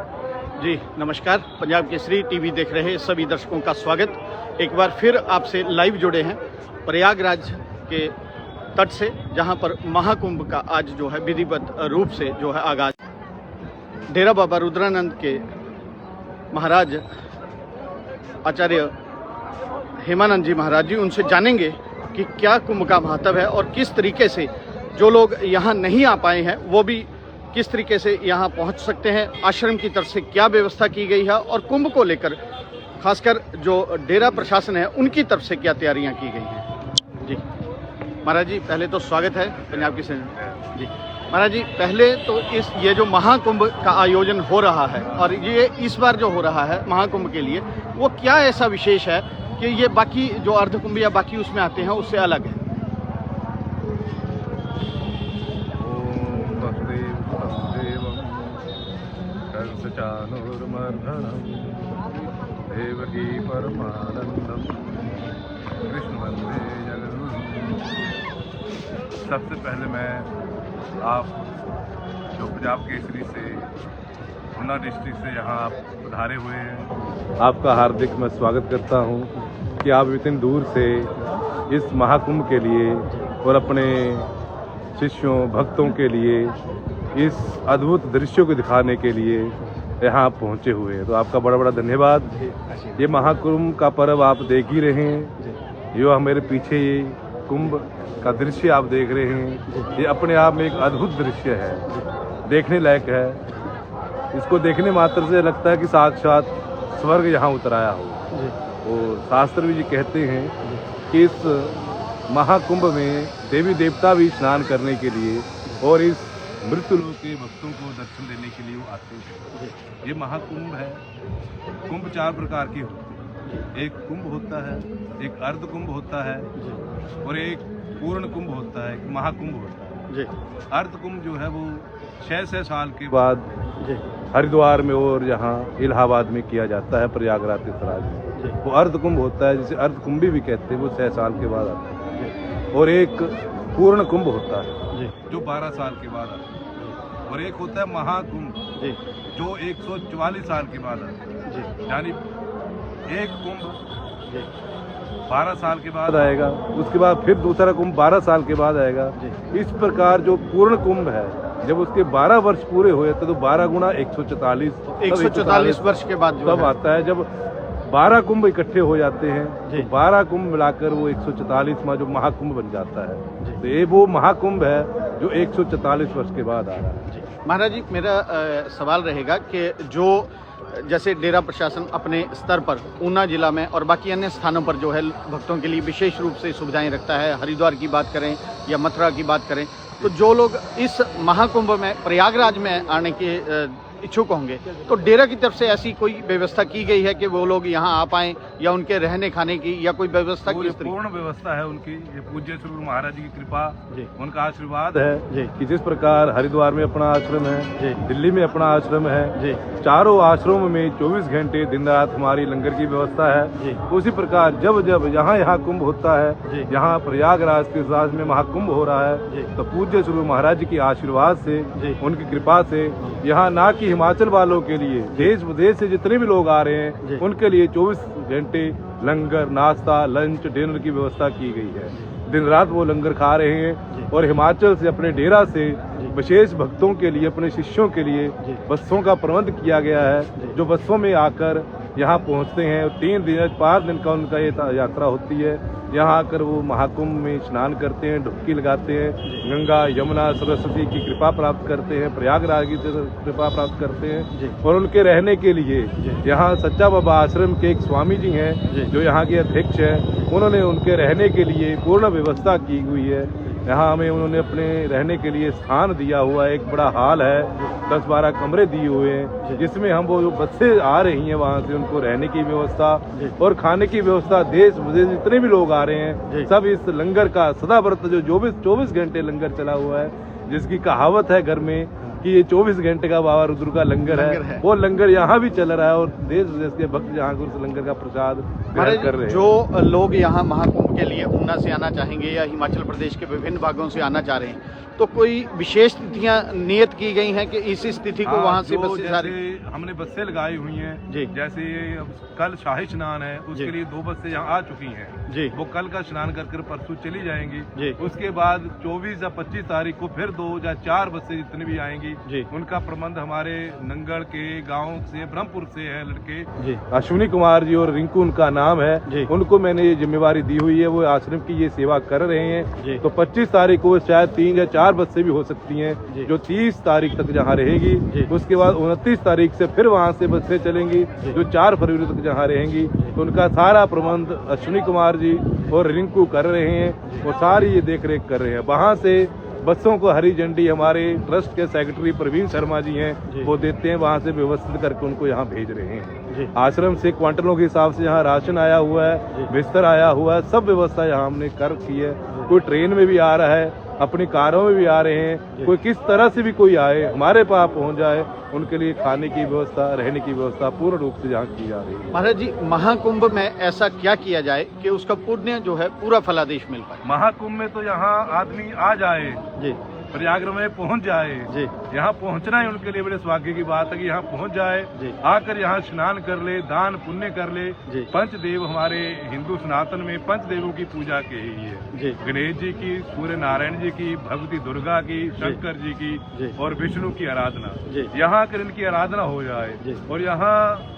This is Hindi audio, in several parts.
जी नमस्कार। पंजाब केसरी टीवी देख रहे सभी दर्शकों का स्वागत। एक बार फिर आपसे लाइव जुड़े हैं प्रयागराज के तट से, जहां पर महाकुंभ का आज जो है विधिवत रूप से जो है आगाज। डेरा बाबा रुद्रानंद के महाराज आचार्य हेमानंद जी महाराज जी, उनसे जानेंगे कि क्या कुंभ का महत्व है और किस तरीके से जो लोग यहाँ नहीं आ पाए हैं वो भी किस तरीके से यहाँ पहुँच सकते हैं। आश्रम की तरफ से क्या व्यवस्था की गई है और कुंभ को लेकर खासकर जो डेरा प्रशासन है उनकी तरफ से क्या तैयारियाँ की गई हैं। जी महाराज जी, पहले तो स्वागत है पंजाब की सेना। जी महाराज जी, पहले तो ये जो महाकुंभ का आयोजन हो रहा है और ये इस बार जो हो रहा है महाकुंभ के लिए, वो क्या ऐसा विशेष है कि ये बाकी जो अर्धकुंभ या बाकी उसमें आते हैं उससे अलग है। देवकी परमानंदम कृष्ण वंदे जगद्गुरु। सबसे पहले मैं आप जो पंजाब केसरी से ऊना डिस्ट्रिक्ट से यहाँ आप पधारे हुए हैं, आपका हार्दिक मैं स्वागत करता हूँ कि आप इतनी दूर से इस महाकुंभ के लिए और अपने शिष्यों भक्तों के लिए इस अद्भुत दृश्यों को दिखाने के लिए यहाँ आप पहुँचे हुए हैं, तो आपका बड़ा बड़ा धन्यवाद। ये महाकुंभ का पर्व आप देख ही रहे हैं, जो मेरे पीछे ये कुंभ का दृश्य आप देख रहे हैं, ये अपने आप में एक अद्भुत दृश्य है, देखने लायक है। इसको देखने मात्र से लगता है कि साक्षात स्वर्ग यहाँ उतराया हो। और शास्त्र भी जी कहते हैं कि इस महाकुंभ में देवी देवता भी स्नान करने के लिए और इस मृत्यु लोक के भक्तों को दर्शन देने के लिए वो आते हैं। ये महाकुंभ है। कुंभ चार प्रकार के होते हैं। एक कुंभ होता है, एक अर्ध कुंभ होता है और एक पूर्ण कुंभ होता है, एक महाकुंभ होता है। अर्ध कुंभ जो है वो 6 साल के बाद हरिद्वार में और यहाँ इलाहाबाद में किया जाता है, प्रयागराज के सराज में। वो अर्ध कुंभ होता है, जिसे अर्ध कुंभी भी कहते हैं, वो 6 साल के बाद आता है। और एक पूर्ण कुंभ होता है जो 12 साल के बाद आता है। और एक होता है महाकुंभ जो 144 साल के बाद आता है। यानी एक कुंभ 12 साल के बाद आएगा, उसके बाद फिर दूसरा कुंभ 12 साल के बाद आएगा। इस प्रकार जो पूर्ण कुंभ है, जब उसके 12 वर्ष पूरे हो जाते तो 12 गुना 144 वर्ष के बाद तब आता है, जब 12 कुंभ इकट्ठे हो जाते हैं तो 12 कुंभ मिलाकर वो 144वां जो महाकुंभ बन जाता है। तो ये वो महाकुंभ है जो 144 वर्ष के बाद आ रहा है। महाराज जी, मेरा सवाल रहेगा कि जो जैसे डेरा प्रशासन अपने स्तर पर ऊना जिला में और बाकी अन्य स्थानों पर जो है भक्तों के लिए विशेष रूप से सुविधाएं रखता है, हरिद्वार की बात करें या मथुरा की बात करें, तो जो लोग इस महाकुंभ में प्रयागराज में आने के इच्छुक होंगे तो डेरा की तरफ से ऐसी कोई व्यवस्था की गई है कि वो लोग यहाँ आ पाएं या उनके रहने खाने की या कोई व्यवस्था की? पूर्ण व्यवस्था है उनकी। ये पूज्य श्री गुरु महाराज जी की कृपा, उनका आशीर्वाद है कि जिस प्रकार हरिद्वार में अपना आश्रम है, दिल्ली में अपना आश्रम है, चारों आश्रमों में 24 घंटे दिन रात हमारी लंगर की व्यवस्था है। उसी प्रकार जब जब यहाँ कुंभ होता है, यहाँ प्रयागराज के राज में महाकुंभ हो रहा है, तो पूज्य श्री गुरु महाराज जी के आशीर्वाद से, उनकी कृपा से यहाँ ना कि हिमाचल वालों के लिए, देश विदेश से जितने भी लोग आ रहे हैं उनके लिए 24 घंटे लंगर, नाश्ता, लंच, डिनर की व्यवस्था की गई है। दिन रात वो लंगर खा रहे हैं। और हिमाचल से अपने डेरा से विशेष भक्तों के लिए, अपने शिष्यों के लिए बसों का प्रबंध किया गया है, जो बसों में आकर यहाँ पहुँचते हैं। 3 दिन 5 दिन का उनका ये यात्रा होती है। यहाँ आकर वो महाकुंभ में स्नान करते हैं, डुबकी लगाते हैं, गंगा यमुना सरस्वती की कृपा प्राप्त करते हैं, प्रयागराज की कृपा प्राप्त करते हैं। और उनके रहने के लिए यहाँ सच्चा बाबा आश्रम के एक स्वामी जी हैं जो यहाँ के अध्यक्ष हैं, उन्होंने उनके रहने के लिए पूर्ण व्यवस्था की हुई है। यहाँ हमें उन्होंने अपने रहने के लिए स्थान दिया हुआ है, एक बड़ा हॉल है, 10-12 कमरे दिए हुए हैं, जिसमें हम वो जो बसें आ रही हैं वहाँ से उनको रहने की व्यवस्था और खाने की व्यवस्था, देश विदेश जितने भी लोग आ रहे हैं सब इस लंगर का सदाव्रत जो 24 घंटे लंगर चला हुआ है, जिसकी कहावत है घर में कि ये 24 घंटे का बाबा रुद्र का लंगर है, वो लंगर यहाँ भी चल रहा है और देश विदेश के भक्त यहाँ उस लंगर का प्रसाद ग्रहण कर रहे हैं। जो लोग यहाँ महाकुंभ के लिए ऊना से आना चाहेंगे या हिमाचल प्रदेश के विभिन्न भागों से आना चाह रहे हैं तो कोई विशेष तिथियां नियत की गई हैं कि इसी तिथि को वहां से जो बसें सारी? जैसे हमने बसें लगाई हुई हैं जी। जैसे अब कल शाही स्नान है, उसके जी। लिए 2 बसें यहाँ आ चुकी हैं जी वो कल का स्नान कर कर परसों चली जाएंगी। जी। उसके बाद 24 या 25 तारीख को फिर 2 या 4 बसें जितनी भी आएंगी जी। उनका प्रबंध हमारे नंगल के गांव से ब्रह्मपुर से है लड़के जी अश्विनी कुमार जी और रिंकू उनका नाम है, जी। उनको मैंने ये जिम्मेवारी दी हुई है, वो आश्रम की ये सेवा कर रहे जी। हैं। तो 25 तारीख को शायद 3 या 4 बसें भी हो सकती जी। हैं जो 30 तारीख तक जहाँ जी। रहेगी। उसके बाद 29 तारीख से फिर वहाँ से बसें चलेंगी जी। जो 4 फरवरी तक जहाँ रहेंगी। तो उनका सारा प्रबंध अश्विनी कुमार जी और रिंकू कर रहे हैं, वो सारी ये देख रेख कर रहे हैं। वहाँ से बसों को हरी झंडी हमारे ट्रस्ट के सेक्रेटरी प्रवीण शर्मा जी हैं, वो देते हैं, वहाँ से व्यवस्थित करके उनको यहाँ भेज रहे हैं। आश्रम से क्वांटलों के हिसाब से यहाँ राशन आया हुआ है, बिस्तर आया हुआ है, सब व्यवस्था यहाँ हमने कर की है। कोई ट्रेन में भी आ रहा है, अपनी कारों में भी आ रहे हैं, कोई किस तरह से भी कोई आए हमारे पास पहुँच जाए, उनके लिए खाने की व्यवस्था, रहने की व्यवस्था पूर्ण रूप से यहाँ की जा रही है। महाराज जी, महाकुंभ में ऐसा क्या किया जाए कि उसका पुण्य जो है पूरा फलादेश मिल पाए? महाकुंभ में तो यहाँ आदमी आ जाए, जी प्रयागराज में पहुंच जाए, जी यहाँ पहुंचना ही उनके लिए बड़े सौभाग्य की बात है कि यहाँ पहुंच जाए, जी। आकर यहाँ स्नान कर ले, दान पुण्य कर ले। जी। पंचदेव हमारे हिंदू सनातन में पंचदेवों की पूजा की ही है, जी गणेश जी की, सूर्य नारायण जी की, भगवती दुर्गा की, शंकर जी की जी। और विष्णु की आराधना। जी। यहाँ आकर इनकी आराधना हो जाए। जी। और यहाँ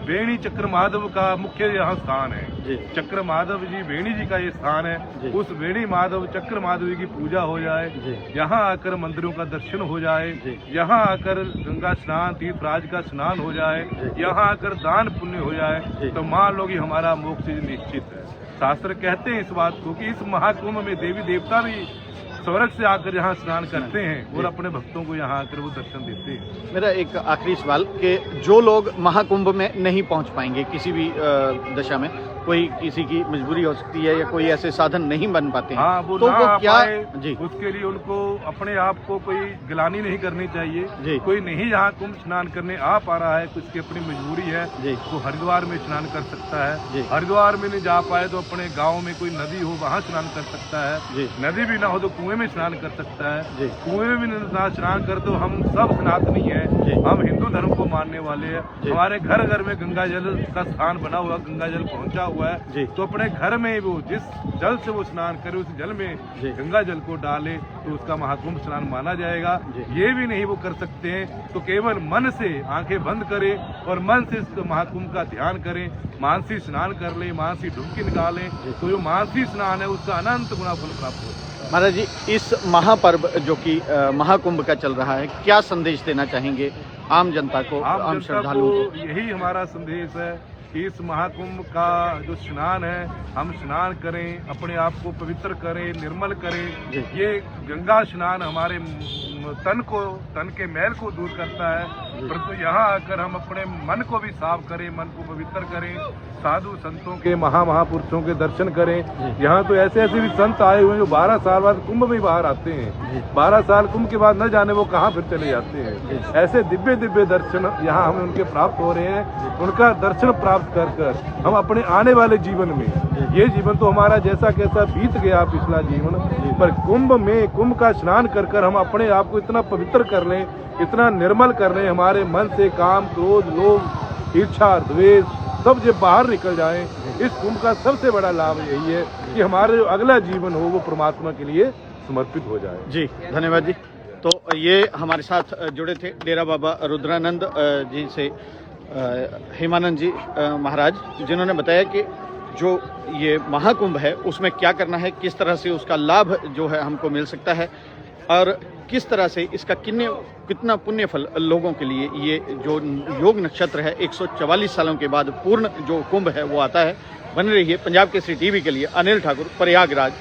बेणी चक्र माधव का मुख्य यहाँ स्थान है। जी चक्र माधव जी बेणी जी का ये स्थान है, जी। उस बेणी माधव चक्र माधव जी की पूजा हो जाए। जी। यहाँ आकर मंदिरों का दर्शन हो जाए, जी। यहाँ आकर गंगा स्नान तीर्थराज का स्नान हो जाए, जी। यहाँ आकर दान पुण्य हो जी। जाए, तो मान लो कि हमारा मोक्ष निश्चित है। शास्त्र कहते हैं इस बात को कि इस महाकुंभ में देवी देवता भी स्वर्ग से आकर यहाँ स्नान करते हैं और अपने भक्तों को यहाँ आकर वो दर्शन देते हैं। मेरा एक आखिरी सवाल कि जो लोग महाकुंभ में नहीं पहुंच पाएंगे किसी भी दशा में, कोई किसी की मजबूरी हो सकती है या कोई ऐसे साधन नहीं बन पाते हैं, हाँ, वो तो ना वो आ क्या? पाए, जी उसके लिए उनको अपने आप को कोई गिलानी नहीं करनी चाहिए। जी। कोई नहीं यहाँ कुंभ स्नान करने आ पा रहा है, कुछ की अपनी मजबूरी है, जी। वो हरिद्वार में स्नान कर सकता है। जी। हरिद्वार में नहीं जा पाए तो अपने गांव में कोई नदी हो वहाँ स्नान कर सकता है। जी। नदी भी ना हो तो कुएं में स्नान कर सकता है। जी। कुएं में भी ना स्नान कर तो हम सब सनातनी जी। हैं, हम हिंदू धर्म को मानने वाले हैं। जी। हमारे घर घर में गंगा जल का स्थान बना हुआ, गंगा जल पहुंचा हुआ है। जी। तो अपने घर में वो जिस जल से वो स्नान करे उस जल में जी। गंगा जल को डाले तो उसका महाकुंभ स्नान माना जाएगा। जी। ये भी नहीं वो कर सकते हैं तो केवल मन से आंखें बंद करें और मन से इस महाकुंभ का ध्यान करें, मानसी स्नान कर लें, मानसी डुबकी निकालें, तो जो मानसी स्नान है उसका अनंत गुना फल प्राप्त होता है। महाराज जी, इस महापर्व जो कि महाकुंभ का चल रहा है, क्या संदेश देना चाहेंगे आम जनता को, आम आम जनता श्रद्धालुओं को को? यही हमारा संदेश है कि इस महाकुंभ का जो स्नान है, हम स्नान करें, अपने आप को पवित्र करें, निर्मल करें। जी। ये गंगा स्नान हमारे तन के मैल को दूर करता है, परंतु यहाँ आकर हम अपने मन को भी साफ करें, मन को पवित्र करें, साधु संतों के महापुरुषों के दर्शन करें। यहाँ तो ऐसे ऐसे भी संत आए हुए हैं जो 12 साल बाद कुंभ में बाहर आते हैं, 12 साल कुंभ के बाद न जाने वो कहाँ फिर चले जाते हैं। ऐसे दिव्य दिव्य दर्शन यहाँ हमें उनके प्राप्त हो रहे हैं। उनका दर्शन प्राप्त कर कर हम अपने आने वाले जीवन में, ये जीवन तो हमारा जैसा कैसा बीत गया पिछला जीवन, पर कुंभ में कुंभ का स्नान कर कर हम अपने आप को इतना पवित्र कर लें, इतना निर्मल कर लें, हमारे मन से काम क्रोध लोभ ईर्ष्या द्वेष सब जब बाहर निकल जाएं। इस कुंभ का सबसे बड़ा लाभ यही है कि हमारे जो अगला जीवन हो वो परमात्मा के लिए समर्पित हो जाए। जी धन्यवाद जी। तो ये हमारे साथ जुड़े थे डेरा बाबा रुद्रानंद जी से हेमानंद जी महाराज, जिन्होंने बताया कि जो ये महाकुंभ है उसमें क्या करना है, किस तरह से उसका लाभ जो है हमको मिल सकता है और किस तरह से इसका कितना पुण्य फल लोगों के लिए ये जो योग नक्षत्र है 144 सालों के बाद पूर्ण जो कुंभ है वो आता है। बने रहिए पंजाब केसरी टीवी के लिए। अनिल ठाकुर, प्रयागराज।